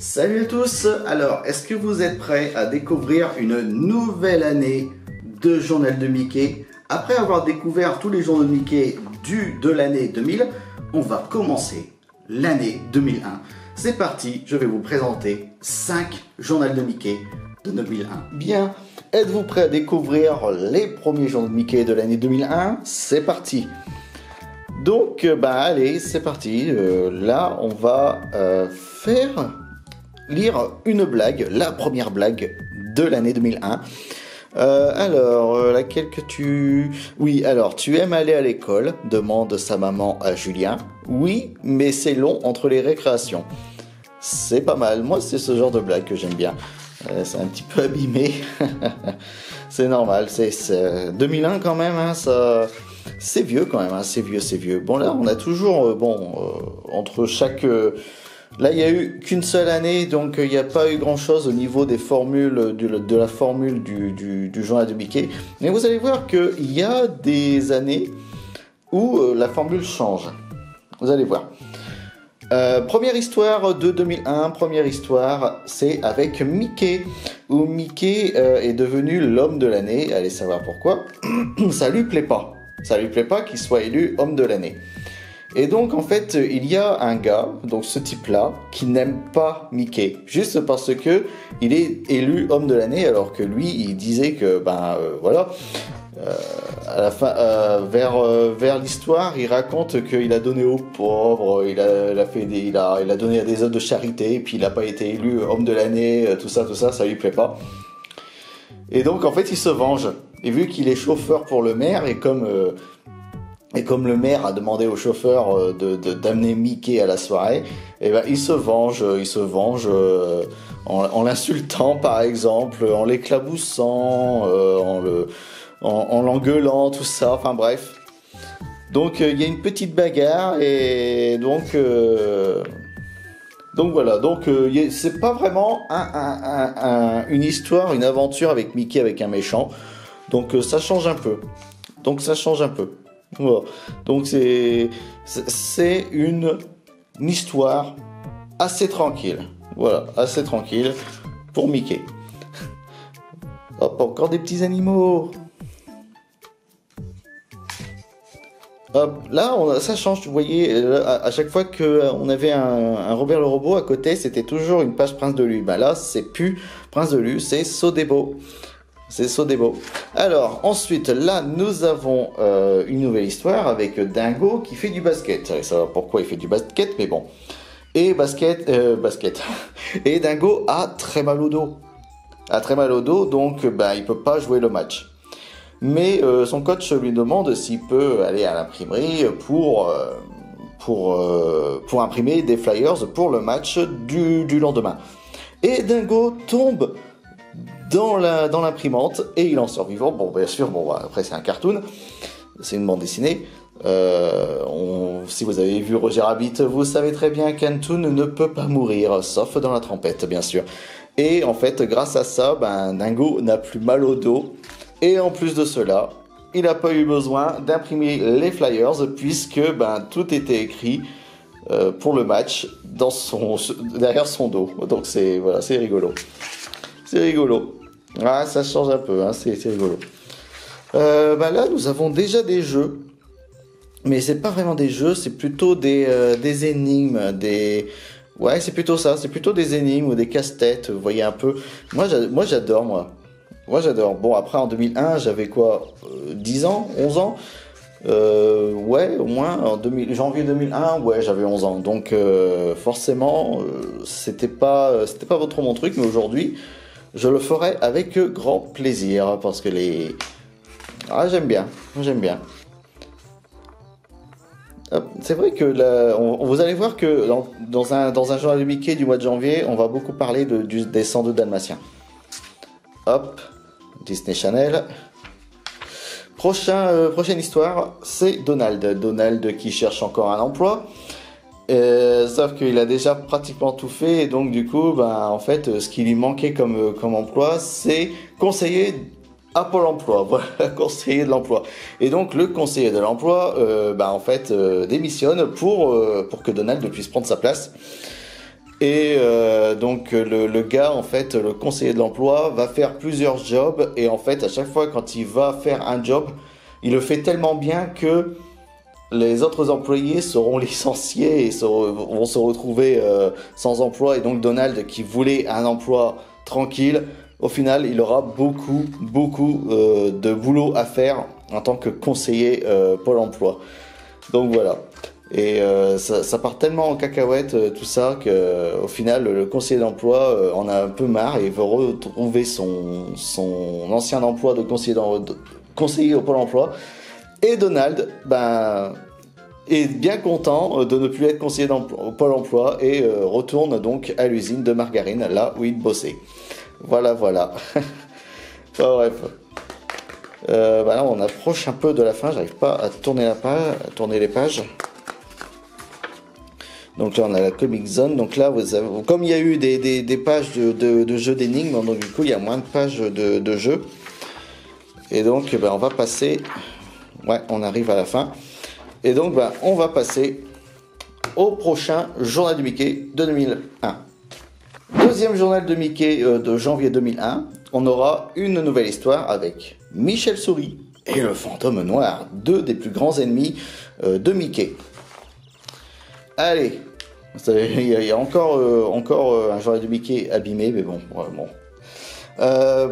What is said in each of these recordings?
Salut à tous. Alors, est-ce que vous êtes prêts à découvrir une nouvelle année de Journal de Mickey? Après avoir découvert tous les journaux de Mickey de l'année 2000, on va commencer l'année 2001. C'est parti, je vais vous présenter 5 journaux de Mickey de 2001. Bien, êtes-vous prêts à découvrir les premiers journaux de Mickey de l'année 2001? C'est parti. Donc, allez, c'est parti. Là, on va lire une blague, la première blague de l'année 2001. Laquelle que tu... Oui, alors, tu aimes aller à l'école? Demande sa maman à Julien. Oui, mais c'est long entre les récréations. C'est pas mal. Moi, c'est ce genre de blague que j'aime bien. C'est un petit peu abîmé. C'est normal. C'est 2001 quand même, hein, ça... C'est vieux quand même, hein, c'est vieux. Bon là, on a toujours, entre chaque... Là, il n'y a eu qu'une seule année, donc il n'y a pas eu grand-chose au niveau des formules, de la formule du journal de Mickey. Mais vous allez voir qu'il y a des années où la formule change. Vous allez voir. Première histoire de 2001, c'est avec Mickey, où Mickey est devenu l'homme de l'année. Allez savoir pourquoi. Ça lui plaît pas qu'il soit élu homme de l'année. Et donc en fait il y a un gars, donc ce type-là, qui n'aime pas Mickey, juste parce que il est élu homme de l'année, alors que lui il disait que à la fin, vers l'histoire, il raconte qu'il a donné aux pauvres, il a donné à des œuvres de charité, et puis il n'a pas été élu homme de l'année, tout ça, ça lui plaît pas. Et donc en fait il se venge. Et vu qu'il est chauffeur pour le maire, et comme le maire a demandé au chauffeur d'amener Mickey à la soirée, et il se venge en l'insultant par exemple, en l'éclaboussant, en l'engueulant, tout ça, enfin bref. Donc il y a une petite bagarre, et donc voilà, c'est pas vraiment une histoire, une aventure avec Mickey avec un méchant. Donc ça change un peu. Voilà. Donc c'est une histoire assez tranquille. Voilà, assez tranquille pour Mickey. Hop, encore des petits animaux. Hop, là, ça change, vous voyez, à chaque fois qu'on avait un Robert le Robot à côté, c'était toujours une page Prince de Lu. Là, c'est plus Prince de Lu, c'est Sodebo. Alors, ensuite, là, nous avons une nouvelle histoire avec Dingo qui fait du basket. Vous savez savoir pourquoi il fait du basket, mais bon. Et basket. Et Dingo a très mal au dos. Donc il peut pas jouer le match. Mais son coach lui demande s'il peut aller à l'imprimerie pour imprimer des flyers pour le match du lendemain. Et Dingo tombe dans l'imprimante et il en sort vivant. Bon, bien sûr, après c'est un cartoon, c'est une bande dessinée. Si vous avez vu Roger Rabbit, vous savez très bien qu'Antoon ne peut pas mourir, sauf dans la tempête, bien sûr. Et en fait, grâce à ça, Dingo n'a plus mal au dos. Et en plus de cela, il n'a pas eu besoin d'imprimer les flyers puisque tout était écrit pour le match derrière son dos. Donc c'est rigolo. Ah, ça change un peu, hein, c'est rigolo. Là, nous avons déjà des jeux. Mais c'est pas vraiment des jeux, c'est plutôt des énigmes, Ouais, c'est plutôt ça, c'est plutôt des énigmes ou des casse-têtes, vous voyez un peu. Moi, j'adore. Bon, après, en 2001, j'avais quoi 10 ans 11 ans ouais, au moins, janvier 2001, ouais, j'avais 11 ans. Donc, forcément, c'était pas trop mon truc, mais aujourd'hui, je le ferai avec grand plaisir, parce que j'aime bien. C'est vrai que vous allez voir que dans un journal de Mickey du mois de janvier, on va beaucoup parler des 102 Dalmatiens. Hop, Disney Channel. Prochaine histoire, c'est Donald. Donald qui cherche encore un emploi. Sauf qu'il a déjà pratiquement tout fait, et donc du coup, en fait, ce qui lui manquait comme emploi, c'est conseiller à Pôle emploi, voilà, conseiller de l'emploi. Et donc le conseiller de l'emploi, démissionne pour que Donald puisse prendre sa place. Et donc le gars, en fait, le conseiller de l'emploi, va faire plusieurs jobs. Et en fait, à chaque fois quand il va faire un job, il le fait tellement bien que les autres employés seront licenciés et vont se retrouver sans emploi. Et donc Donald, qui voulait un emploi tranquille, au final, il aura beaucoup de boulot à faire en tant que conseiller Pôle emploi. Donc voilà. Et ça part tellement en cacahuète tout ça que au final le conseiller d'emploi en a un peu marre et veut retrouver son ancien emploi de conseiller au Pôle emploi. Et Donald est bien content de ne plus être conseiller au Pôle emploi et retourne donc à l'usine de margarine là où il bossait. Voilà. Enfin, bref. Là on approche un peu de la fin, j'arrive pas à tourner les pages. Donc là on a la Comic Zone, donc là comme il y a eu des pages de jeux d'énigmes, donc du coup il y a moins de pages de jeux. Et donc on va passer, on arrive à la fin. Et donc on va passer au prochain journal de Mickey de 2001. Deuxième journal de Mickey de janvier 2001, on aura une nouvelle histoire avec Michel Souris et le fantôme noir, deux des plus grands ennemis de Mickey. Allez, il y a encore un journal de Mickey abîmé, mais bon.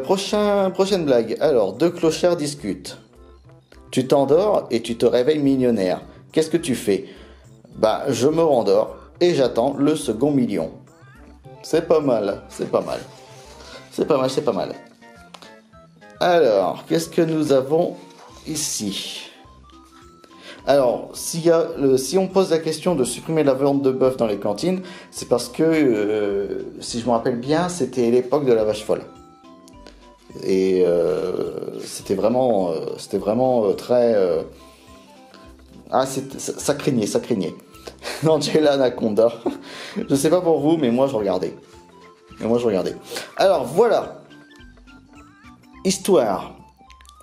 Prochaine blague. Alors, deux clochards discutent. Tu t'endors et tu te réveilles millionnaire. Qu'est-ce que tu fais? Je me rendors et j'attends le second million. C'est pas mal. Alors, qu'est-ce que nous avons ici? Alors, si on pose la question de supprimer la viande de bœuf dans les cantines, c'est parce que, si je me rappelle bien, c'était l'époque de la vache folle. Et c'était vraiment très... ça craignait. Angela Anaconda. Je sais pas pour vous, mais moi je regardais. Alors voilà.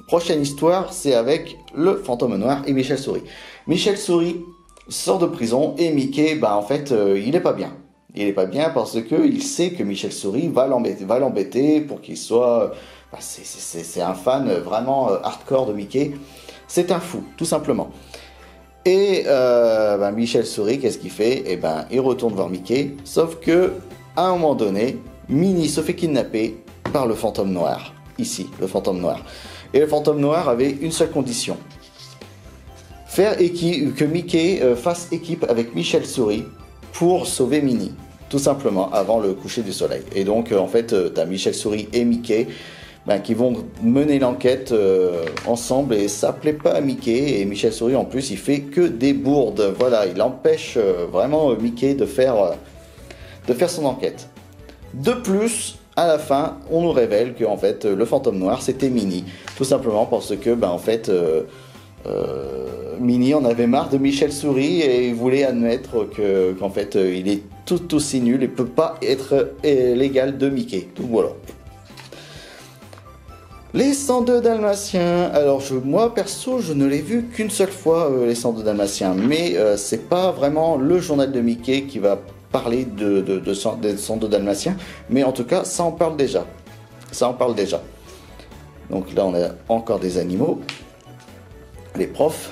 Prochaine histoire, c'est avec le fantôme noir et Michel Souris. Michel Souris sort de prison et Mickey, il est pas bien. Il est pas bien parce que il sait que Michel Souris va l'embêter pour qu'il soit... c'est un fan vraiment hardcore de Mickey. C'est un fou, tout simplement. Et Michel Souris, qu'est-ce qu'il fait? Il retourne voir Mickey, sauf que à un moment donné, Minnie se fait kidnapper par le fantôme noir. Ici, le fantôme noir. Et le fantôme noir avait une seule condition. Que Mickey fasse équipe avec Michel Souris pour sauver Minnie. Tout simplement, avant le coucher du soleil. Et donc, t'as Michel Souris et Mickey qui vont mener l'enquête ensemble. Et ça plaît pas à Mickey. Et Michel Souris, en plus, il fait que des bourdes. Voilà, il empêche vraiment Mickey de faire son enquête. De plus... À la fin, on nous révèle que le fantôme noir c'était Minnie, tout simplement parce que Minnie en avait marre de Michel Souris et il voulait admettre il est tout aussi nul et peut pas être l'égal de Mickey. Donc voilà. Les 102 Dalmatiens. Alors moi perso, je ne l'ai vu qu'une seule fois les 102 Dalmatiens, mais c'est pas vraiment le journal de Mickey qui va parler des 102 Dalmatiens, mais en tout cas, ça en parle déjà. Donc là, on a encore des animaux, les profs,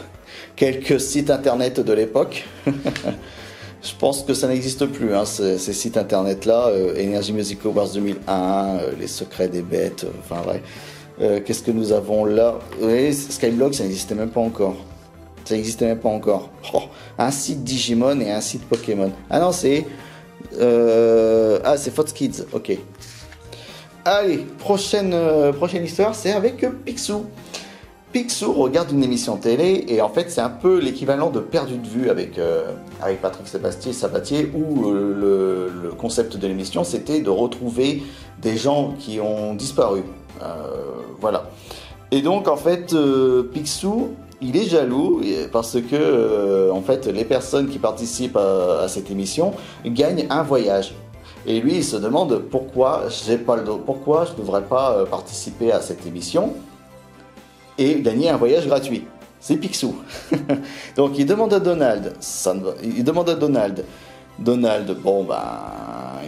quelques sites internet de l'époque. Je pense que ça n'existe plus, ces sites internet là, Energy Music Awards 2001, les secrets des bêtes, qu'est-ce que nous avons là? Oui, Skyblog, ça n'existait même pas encore. Oh, un site Digimon et un site Pokémon. Ah non, c'est Fox Kids. Ok. Allez, prochaine histoire, c'est avec Picsou. Picsou regarde une émission télé et en fait c'est un peu l'équivalent de Perdu de vue avec Patrick Sabatier où le concept de l'émission c'était de retrouver des gens qui ont disparu. Voilà. Et donc en fait Picsou il est jaloux parce que les personnes qui participent à cette émission gagnent un voyage. Et lui, il se demande pourquoi je ne devrais pas participer à cette émission et gagner un voyage gratuit. C'est Picsou. Donc il demande à Donald. Donald,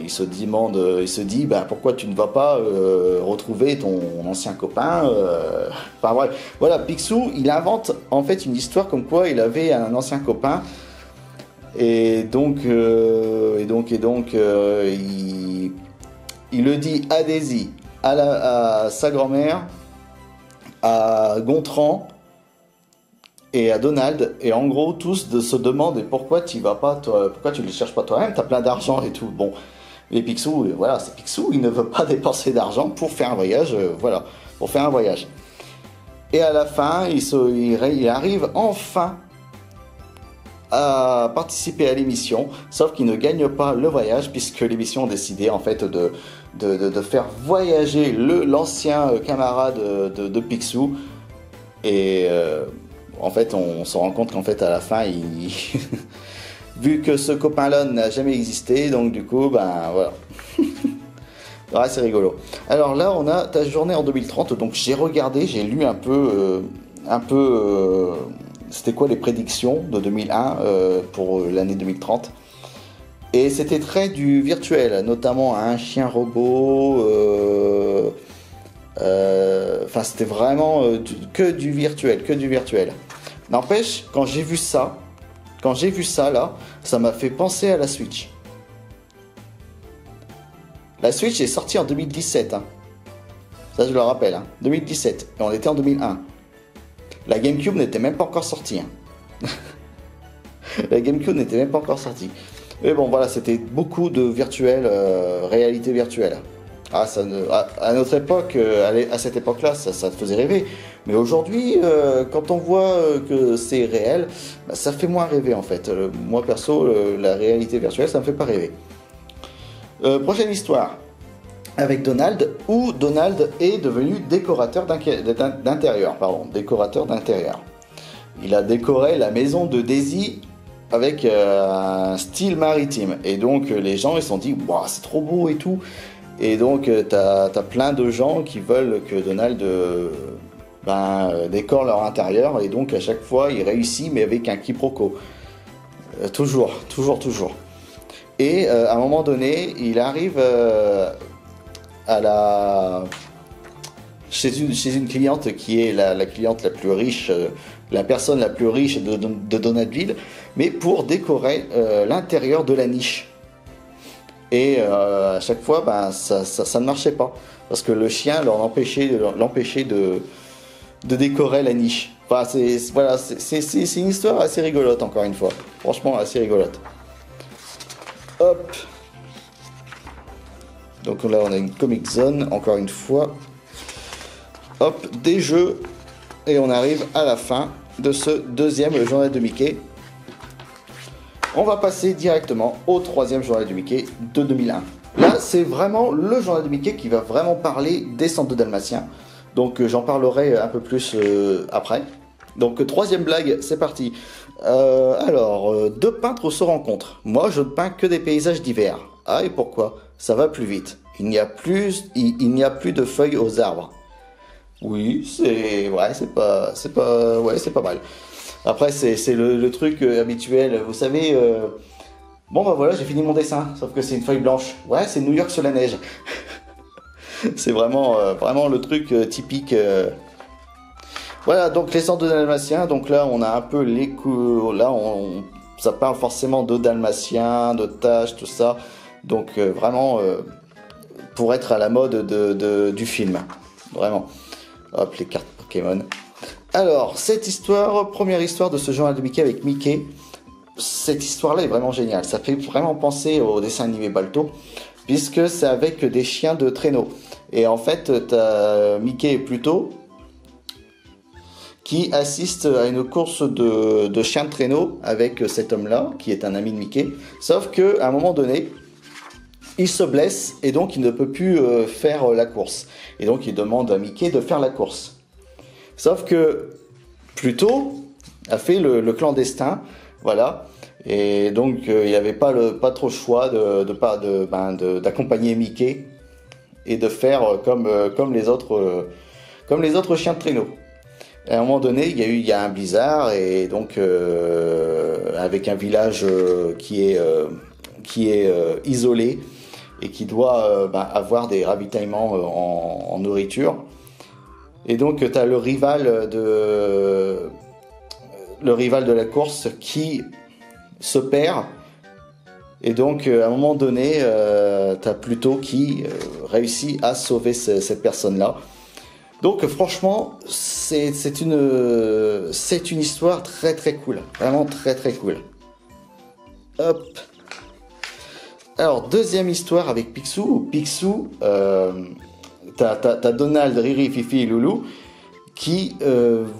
il se dit, bah, pourquoi tu ne vas pas retrouver ton ancien copain Enfin bref, voilà, Picsou, il invente en fait une histoire comme quoi il avait un ancien copain, et donc, il le dit à Daisy, à sa grand-mère, à Gontran et à Donald, et en gros tous se demandent et pourquoi tu vas pas toi, pourquoi tu ne les cherches pas toi-même, t'as plein d'argent et tout. Bon, les Picsou, voilà, c'est Picsou, il ne veut pas dépenser d'argent pour faire un voyage, voilà, pour faire un voyage. Et à la fin, il arrive enfin à participer à l'émission, sauf qu'il ne gagne pas le voyage puisque l'émission a décidé en fait de faire voyager l'ancien camarade de Picsou, et en fait on se rend compte qu'en fait à la fin vu que ce copain-là n'a jamais existé, donc du coup ben voilà. Ouais, c'est rigolo. Alors là on a ta journée en 2030, donc j'ai regardé, j'ai lu un peu c'était quoi les prédictions de 2001 pour l'année 2030. Et c'était très du virtuel, notamment un chien robot. Enfin, c'était vraiment que du virtuel, que du virtuel. N'empêche, quand j'ai vu ça là, ça m'a fait penser à la Switch. La Switch est sortie en 2017. Hein. Ça, je le rappelle. Hein. 2017. Et on était en 2001. La GameCube n'était même pas encore sortie. Hein. La GameCube n'était même pas encore sortie. Mais bon, voilà, c'était beaucoup de virtuel, réalité virtuelle. Ah, à notre époque, à cette époque-là, ça faisait rêver. Mais aujourd'hui, quand on voit que c'est réel, bah, ça fait moins rêver en fait. Moi perso, la réalité virtuelle, ça me fait pas rêver. Prochaine histoire. Avec Donald, où Donald est devenu décorateur d'intérieur. Décorateur d'intérieur. Il a décoré la maison de Daisy avec un style maritime. Et donc les gens ils se sont dit, wow, c'est trop beau et tout. Et donc t'as plein de gens qui veulent que Donald décore leur intérieur. Et donc à chaque fois il réussit, mais avec un quiproquo. Toujours. Et à un moment donné, il arrive chez une cliente qui est la cliente la plus riche, la personne la plus riche de Donaldville, mais pour décorer l'intérieur de la niche. Et à chaque fois, ça ne marchait pas, parce que le chien l'empêchait de décorer la niche. Enfin, c'est une histoire assez rigolote, encore une fois. Franchement, assez rigolote. Hop. Donc là, on a une Comic Zone, encore une fois. Hop, des jeux. Et on arrive à la fin de ce deuxième journal de Mickey. On va passer directement au troisième journal de Mickey de 2001. Là, c'est vraiment le journal de Mickey qui va vraiment parler des 102 Dalmatiens. Donc j'en parlerai un peu plus après. Donc troisième blague, c'est parti. Deux peintres se rencontrent. Moi, je ne peins que des paysages d'hiver. Ah, et pourquoi? Ça va plus vite. Il n'y a plus de feuilles aux arbres. Oui, c'est pas mal. Après, c'est le truc habituel. Vous savez, bon bah voilà, j'ai fini mon dessin. Sauf que c'est une feuille blanche. Ouais, c'est New York sous la neige. C'est vraiment le truc typique. Voilà, donc les 102 Dalmatiens. Donc là, on a un peu les coups. Là, ça parle forcément de Dalmatiens, de taches, tout ça. Donc vraiment pour être à la mode du film. Vraiment. Hop, les cartes Pokémon. Alors, première histoire de ce journal de Mickey avec Mickey. Cette histoire-là est vraiment géniale. Ça fait vraiment penser au dessin animé Balto, puisque c'est avec des chiens de traîneau. Et en fait, t'as Mickey et Pluto qui assistent à une course de chiens de traîneau avec cet homme-là, qui est un ami de Mickey. Sauf qu'à un moment donné, il se blesse et donc il ne peut plus faire la course. Et donc il demande à Mickey de faire la course. Sauf que Pluto a fait le clandestin, voilà. Et donc il n'avait pas trop le choix d'accompagner Mickey et de faire comme les autres chiens de traîneau. Et à un moment donné, il y a un blizzard et donc avec un village qui est isolé. et qui doit avoir des ravitaillements en nourriture. Et donc tu as le rival de la course qui se perd. Et donc à un moment donné, tu as Pluto qui réussit à sauver cette personne-là. Donc franchement, c'est une histoire très très cool. Vraiment très très cool. Hop. Alors, deuxième histoire avec Picsou. Picsou, t'as Donald, Riri, Fifi et Loulou qui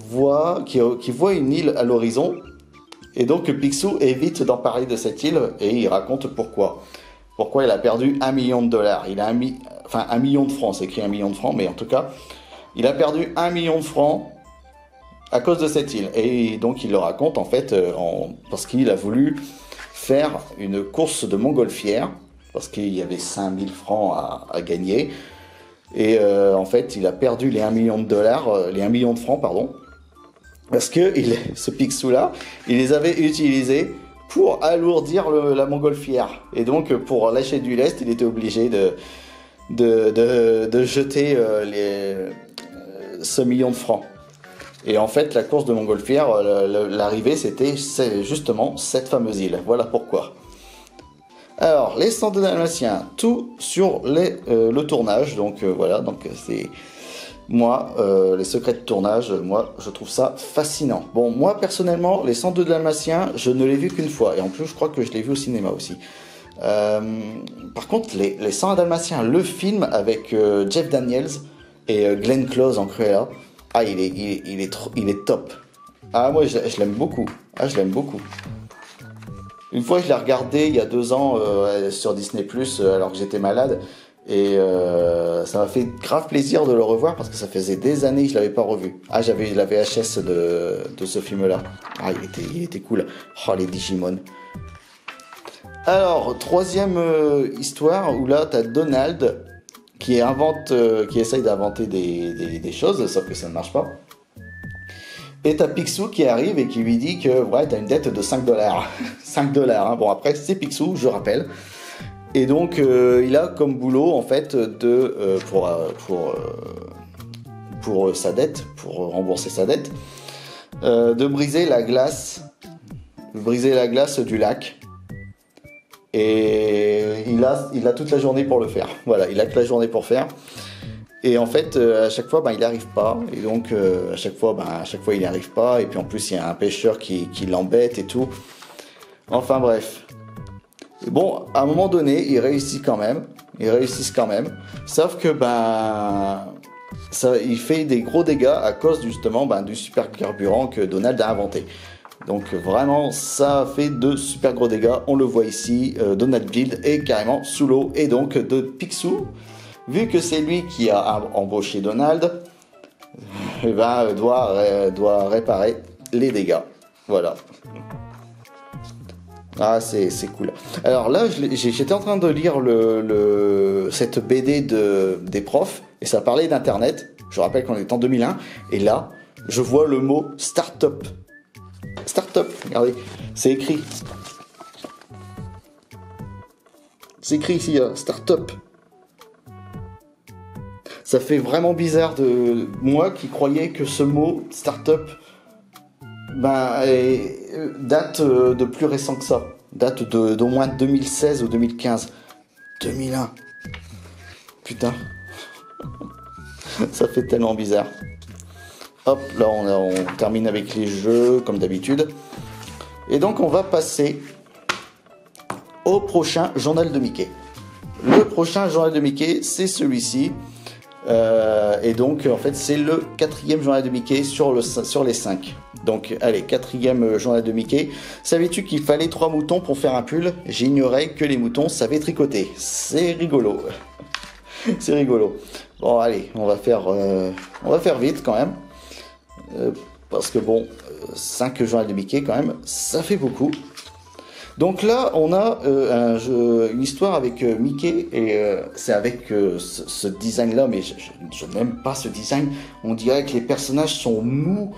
voient une île à l'horizon. Et donc Picsou évite d'en parler de cette île et il raconte pourquoi. Pourquoi il a perdu $1 million. Il a 1 million de francs, c'est écrit 1 million de francs, mais en tout cas, il a perdu 1 million de francs à cause de cette île. Et donc il le raconte en fait parce qu'il a voulu faire une course de montgolfière parce qu'il y avait 5000 francs à gagner. Et en fait, il a perdu les 1 million de dollars, les 1 million de francs, pardon, parce que ce Picsou-là, il les avait utilisés pour alourdir la montgolfière. Et donc, pour lâcher du lest, il était obligé de jeter ce million de francs. Et en fait, la course de montgolfière, l'arrivée, c'était justement cette fameuse île. Voilà pourquoi. Alors, les 102 Dalmatiens, tout sur le tournage. Donc voilà, donc c'est moi, les secrets de tournage, moi, je trouve ça fascinant. Bon, moi, personnellement, les 102 Dalmatiens, je ne l'ai vu qu'une fois. Et en plus, je crois que je l'ai vu au cinéma aussi. Par contre, les 101 Dalmatiens, le film avec Jeff Daniels et Glenn Close en Cruella, il est top. Ah, moi, je l'aime beaucoup. Ah, je l'aime beaucoup. Une fois, je l'ai regardé il y a 2 ans sur Disney+, alors que j'étais malade. Et ça m'a fait grave plaisir de le revoir parce que ça faisait des années que je l'avais pas revu. Ah, j'avais la VHS de ce film-là. Ah, il était cool. Oh, les Digimon. Alors, troisième histoire où là, t'as Donald qui essaye d'inventer des choses, sauf que ça ne marche pas. Et t'as Picsou qui arrive et qui lui dit que ouais, t'as une dette de 5 dollars. 5 dollars, hein. Bon, après, c'est Picsou, je rappelle. Et donc, il a comme boulot, en fait, pour sa dette, pour rembourser sa dette, de briser la glace du lac. Et il a toute la journée pour le faire. Voilà, il a que la journée pour faire. Et en fait, à chaque fois, il n'y arrive pas. Et donc, à chaque fois, il n'y arrive pas. Et puis en plus, il y a un pêcheur qui l'embête et tout. Enfin bref. Bon, à un moment donné, ils réussissent quand même. Sauf que il fait des gros dégâts à cause justement du super carburant que Donald a inventé. Donc vraiment, ça fait de super gros dégâts. On le voit ici, Donald Build est carrément sous l'eau. Et donc de Picsou, vu que c'est lui qui a embauché Donald, doit réparer les dégâts. Voilà. Ah, c'est cool. Alors là, j'étais en train de lire cette BD des profs, et ça parlait d'Internet. Je rappelle qu'on est en 2001, et là, je vois le mot start-up. Start-up, regardez, c'est écrit. C'est écrit ici, start-up. Ça fait vraiment bizarre de moi qui croyais que ce mot start-up date de plus récent que ça. Date d'au moins 2016 ou 2015. 2001. Putain. Ça fait tellement bizarre. Hop, là on termine avec les jeux comme d'habitude. Et donc on va passer au prochain journal de Mickey. Le prochain journal de Mickey, c'est celui-ci. Et donc en fait c'est le 4e journal de Mickey sur les 5. Donc allez, 4e journal de Mickey. Savais-tu qu'il fallait 3 moutons pour faire un pull? J'ignorais que les moutons savaient tricoter. C'est rigolo. C'est rigolo. Bon allez, on va faire vite quand même. Parce que bon, 5 journaux de Mickey quand même, ça fait beaucoup. Donc là, on a une histoire avec Mickey, et c'est avec ce design-là, mais je n'aime pas ce design. On dirait que les personnages sont mous.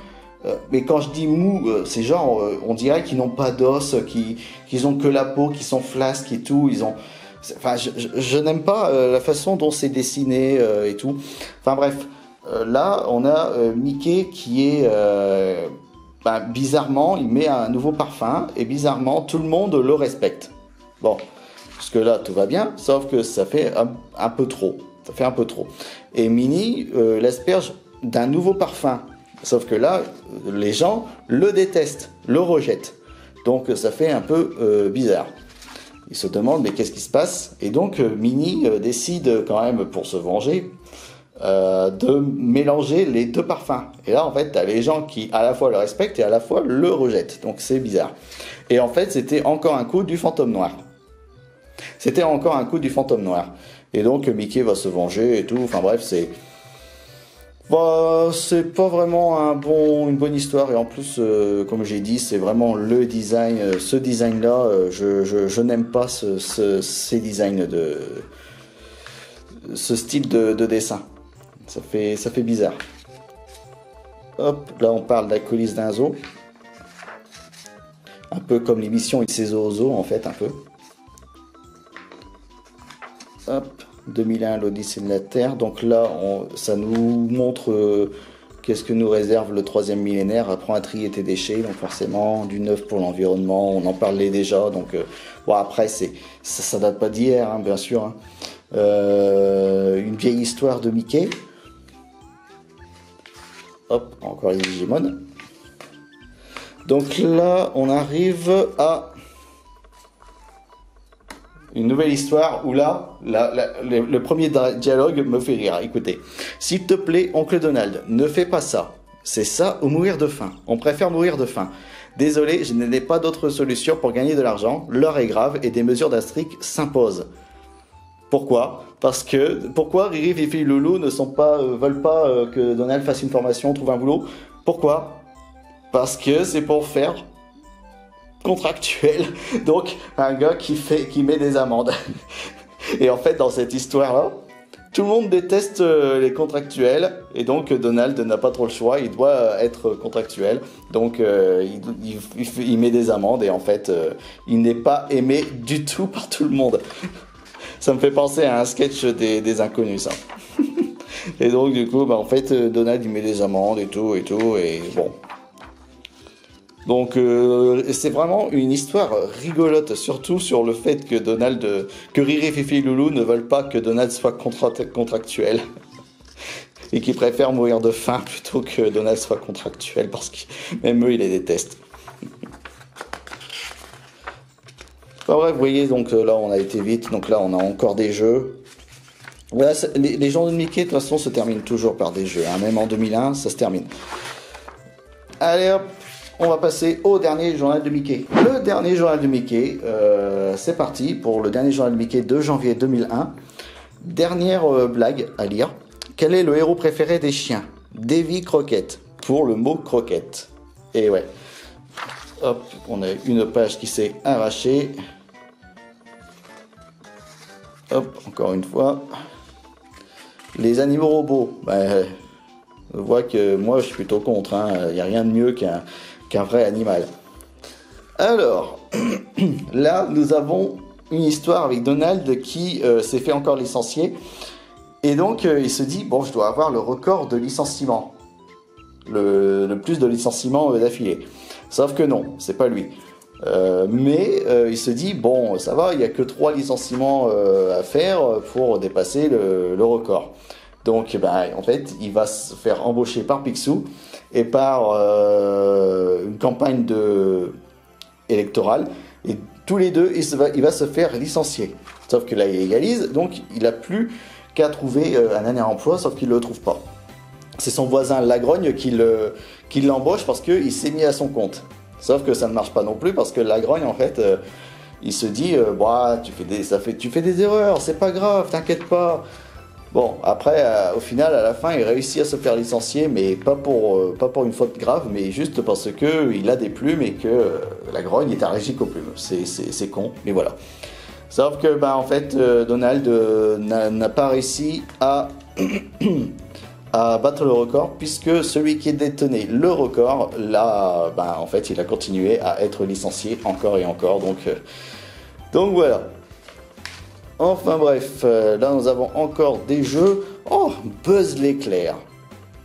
Mais quand je dis mou, c'est genre, on dirait qu'ils n'ont pas d'os, qu'ils ont que la peau, qu'ils sont flasques et tout. Enfin, je n'aime pas la façon dont c'est dessiné et tout. Enfin bref, là, on a Mickey qui est... bizarrement, il met un nouveau parfum et bizarrement, tout le monde le respecte. Bon, parce que là, tout va bien, sauf que ça fait un peu trop. Ça fait un peu trop. Et Minnie l'asperge d'un nouveau parfum. Sauf que là, les gens le détestent, le rejettent. Donc ça fait un peu bizarre. Ils se demandent mais qu'est-ce qui se passe? Et donc Minnie décide quand même pour se venger de mélanger les deux parfums. Et là en fait t'as les gens qui à la fois le respectent et à la fois le rejettent. Donc c'est bizarre. Et en fait c'était encore un coup du fantôme noir. C'était encore un coup du fantôme noir. Et donc Mickey va se venger et tout. Enfin bref c'est... c'est pas vraiment une bonne histoire et en plus, comme j'ai dit, c'est vraiment le design, ce design-là, je n'aime pas ces designs ce style de dessin. Ça fait bizarre. Hop, là on parle de la coulisse d'un zoo. Un peu comme l'émission Il ses zoo au zoo en fait, un peu. Hop. 2001, l'Odyssée de la Terre. Donc là, ça nous montre qu'est-ce que nous réserve le troisième millénaire. Apprend à trier tes déchets, donc forcément du neuf pour l'environnement. On en parlait déjà, donc bon après ça date pas d'hier, hein, bien sûr. Hein. Une vieille histoire de Mickey. Hop, encore les Digimon. Donc là, on arrive à une nouvelle histoire où là, le premier dialogue me fait rire. Écoutez, s'il te plaît, oncle Donald, ne fais pas ça. C'est ça ou mourir de faim. On préfère mourir de faim. Désolé, je n'ai pas d'autre solution pour gagner de l'argent. L'heure est grave et des mesures d'astrique s'imposent. Pourquoi? Pourquoi Riri, Fifi et Loulou veulent pas que Donald fasse une formation, trouve un boulot? Pourquoi? Parce que c'est pour faire contractuel, donc un gars qui met des amendes. Et en fait, dans cette histoire-là, tout le monde déteste les contractuels, et donc Donald n'a pas trop le choix, il doit être contractuel, donc il met des amendes, et en fait, il n'est pas aimé du tout par tout le monde. Ça me fait penser à un sketch des Inconnus, ça. Et donc, du coup, en fait, Donald, il met des amendes et tout, et bon... Donc c'est vraiment une histoire rigolote, surtout sur le fait que Riri, Fifi et Loulou ne veulent pas que Donald soit contractuel. Et qu'ils préfèrent mourir de faim plutôt que Donald soit contractuel, parce que même eux, ils les détestent. Enfin bref, vous voyez, donc là on a été vite, donc là on a encore des jeux. Voilà, les gens de Mickey, de toute façon, se terminent toujours par des jeux, hein. Même en 2001, ça se termine. Allez hop! On va passer au dernier journal de Mickey. Le dernier journal de Mickey, c'est parti pour le dernier journal de Mickey de janvier 2001. Dernière blague à lire. Quel est le héros préféré des chiens? Davy Crockett, pour le mot croquette. Et ouais. Hop, on a une page qui s'est arrachée. Hop, encore une fois. Les animaux robots. On voit que moi je suis plutôt contre. Il n'y a rien de mieux qu'un vrai animal. Alors, là, nous avons une histoire avec Donald qui s'est fait encore licencier. Et donc, il se dit, bon, je dois avoir le record de licenciement. Le plus de licenciements d'affilée. Sauf que non, c'est pas lui. Mais il se dit, bon, ça va, il n'y a que 3 licenciements à faire pour dépasser le record. Donc, en fait, il va se faire embaucher par Picsou et par une campagne électorale. Et tous les deux, il va se faire licencier. Sauf que là, il égalise, donc il n'a plus qu'à trouver un dernier emploi, sauf qu'il ne le trouve pas. C'est son voisin Lagrogne qui l'embauche parce qu'il s'est mis à son compte. Sauf que ça ne marche pas non plus parce que Lagrogne, en fait, il se dit tu fais des erreurs, c'est pas grave, t'inquiète pas. Bon, après, au final, à la fin, il réussit à se faire licencier, mais pas pour une faute grave, mais juste parce que il a des plumes et que Lagrogne est allergique aux plumes. C'est con, mais voilà. Sauf que, en fait, Donald n'a pas réussi à battre le record, puisque celui qui détenait le record, là, en fait, il a continué à être licencié encore et encore, donc voilà. Enfin bref, là nous avons encore des jeux. Oh, Buzz l'éclair,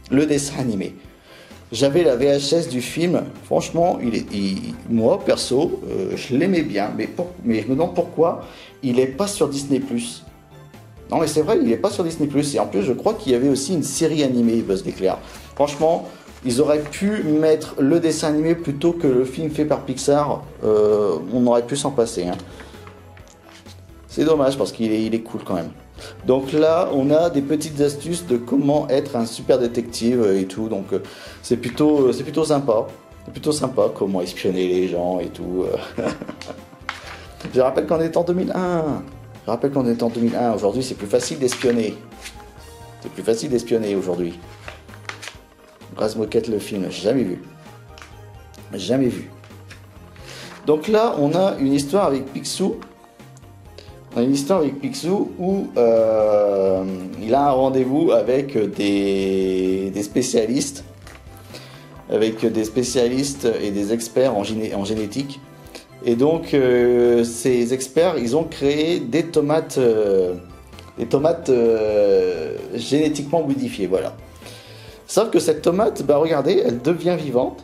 le dessin animé. J'avais la VHS du film, franchement, moi perso, je l'aimais bien, mais je me demande pourquoi il n'est pas sur Disney+. Non mais c'est vrai, il n'est pas sur Disney+, et en plus je crois qu'il y avait aussi une série animée, Buzz l'éclair. Franchement, ils auraient pu mettre le dessin animé plutôt que le film fait par Pixar, on aurait pu s'en passer. Hein. C'est dommage parce qu'il est cool quand même. Donc là, on a des petites astuces de comment être un super détective et tout. Donc c'est plutôt sympa. C'est plutôt sympa comment espionner les gens et tout. Je rappelle qu'on est en 2001. Aujourd'hui, c'est plus facile d'espionner. C'est plus facile d'espionner aujourd'hui. Raz Moquette, le film, j'ai jamais vu. Jamais vu. Donc là, on a une histoire avec Picsou. Où il a un rendez-vous avec des spécialistes, et des experts en génétique. Et donc ces experts, ils ont créé des tomates génétiquement modifiées, voilà. Sauf que cette tomate, bah regardez, elle devient vivante.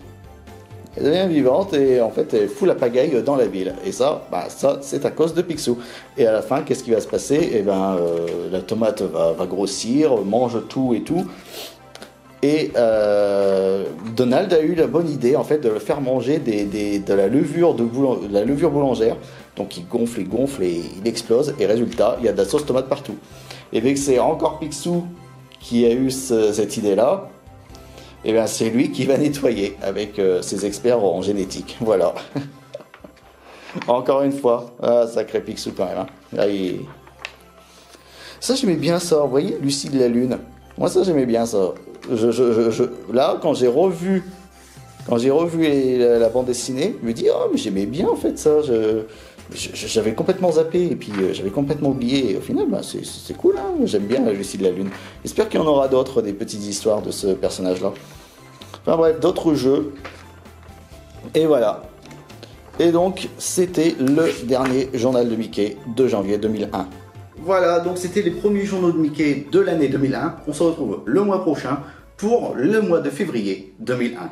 Et en fait elle fout la pagaille dans la ville. Et ça c'est à cause de Picsou. Et à la fin, qu'est-ce qui va se passer? Eh ben la tomate va grossir, mange tout et tout. Et Donald a eu la bonne idée en fait de le faire manger de la levure boulangère. Donc il gonfle et il explose. Et résultat, il y a de la sauce tomate partout. Et vu que c'est encore Picsou qui a eu cette idée-là, et bien c'est lui qui va nettoyer avec ses experts en génétique. Voilà. Encore une fois, sacré Picsou quand même. Hein. Là, ça j'aimais bien ça, vous voyez, Lucie de la Lune. Moi ça j'aimais bien ça. Là quand j'ai revu la bande dessinée, je me dis oh mais j'aimais bien en fait ça. J'avais complètement zappé et puis j'avais complètement oublié. Et au final, bah, c'est cool, hein, j'aime bien la Lucie de la Lune. J'espère qu'il y en aura d'autres, des petites histoires de ce personnage-là. Enfin bref, d'autres jeux. Et voilà. Et donc, c'était le dernier journal de Mickey de janvier 2001. Voilà, donc c'était les premiers journaux de Mickey de l'année 2001. On se retrouve le mois prochain pour le mois de février 2001.